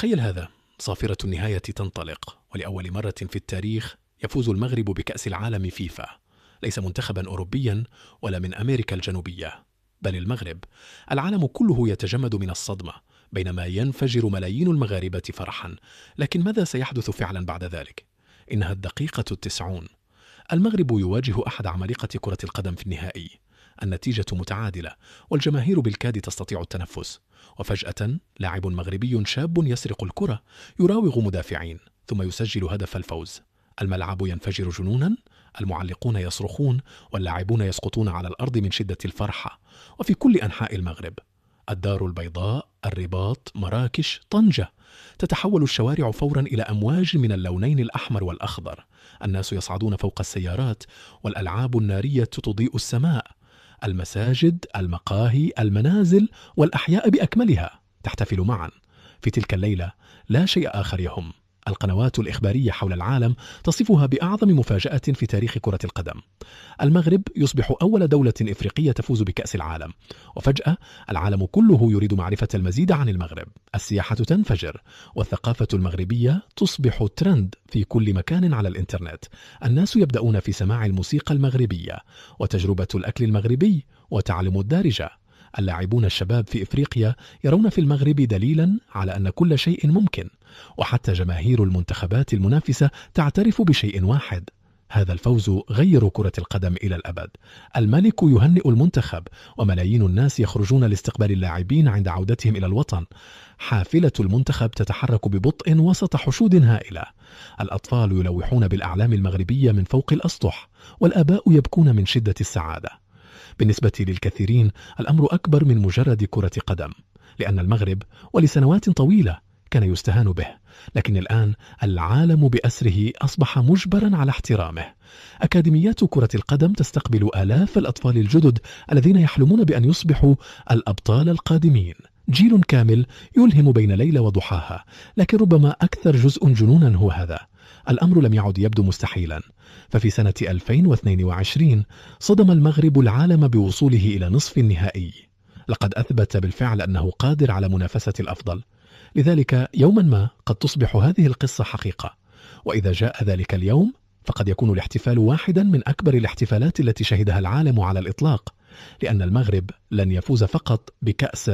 تخيل هذا، صافرة النهاية تنطلق، ولأول مرة في التاريخ يفوز المغرب بكأس العالم فيفا، ليس منتخبا أوروبيا ولا من أمريكا الجنوبية، بل المغرب. العالم كله يتجمد من الصدمة بينما ينفجر ملايين المغاربة فرحا. لكن ماذا سيحدث فعلا بعد ذلك؟ إنها الدقيقة 90. المغرب يواجه أحد عمالقة كرة القدم في النهائي. النتيجة متعادلة والجماهير بالكاد تستطيع التنفس، وفجأة لاعب مغربي شاب يسرق الكرة، يراوغ مدافعين ثم يسجل هدف الفوز. الملعب ينفجر جنونا، المعلقون يصرخون واللاعبون يسقطون على الأرض من شدة الفرحة. وفي كل أنحاء المغرب، الدار البيضاء، الرباط، مراكش، طنجة، تتحول الشوارع فورا إلى أمواج من اللونين الأحمر والأخضر. الناس يصعدون فوق السيارات والألعاب النارية تضيء السماء. المساجد، المقاهي، المنازل والأحياء بأكملها تحتفل معا. في تلك الليلة لا شيء آخر يهم. القنوات الإخبارية حول العالم تصفها بأعظم مفاجأة في تاريخ كرة القدم. المغرب يصبح أول دولة إفريقية تفوز بكأس العالم، وفجأة العالم كله يريد معرفة المزيد عن المغرب. السياحة تنفجر، والثقافة المغربية تصبح ترند في كل مكان على الإنترنت. الناس يبدأون في سماع الموسيقى المغربية وتجربة الأكل المغربي وتعلم الدارجة. اللاعبون الشباب في إفريقيا يرون في المغرب دليلا على أن كل شيء ممكن، وحتى جماهير المنتخبات المنافسة تعترف بشيء واحد: هذا الفوز غير كرة القدم إلى الأبد. الملك يهنئ المنتخب، وملايين الناس يخرجون لاستقبال اللاعبين عند عودتهم إلى الوطن. حافلة المنتخب تتحرك ببطء وسط حشود هائلة. الأطفال يلوحون بالأعلام المغربية من فوق الأسطح، والآباء يبكون من شدة السعادة. بالنسبة للكثيرين الأمر أكبر من مجرد كرة قدم، لأن المغرب ولسنوات طويلة كان يستهان به، لكن الآن العالم بأسره أصبح مجبرا على احترامه. أكاديميات كرة القدم تستقبل آلاف الأطفال الجدد الذين يحلمون بأن يصبحوا الأبطال القادمين. جيل كامل يلهم بين ليلة وضحاها، لكن ربما أكثر جزء جنونا هو هذا: الأمر لم يعد يبدو مستحيلا. ففي سنة 2022 صدم المغرب العالم بوصوله إلى نصف النهائي. لقد أثبت بالفعل أنه قادر على منافسة الأفضل. لذلك يوما ما قد تصبح هذه القصة حقيقة، وإذا جاء ذلك اليوم فقد يكون الاحتفال واحدا من أكبر الاحتفالات التي شهدها العالم على الإطلاق، لأن المغرب لن يفوز فقط بكأس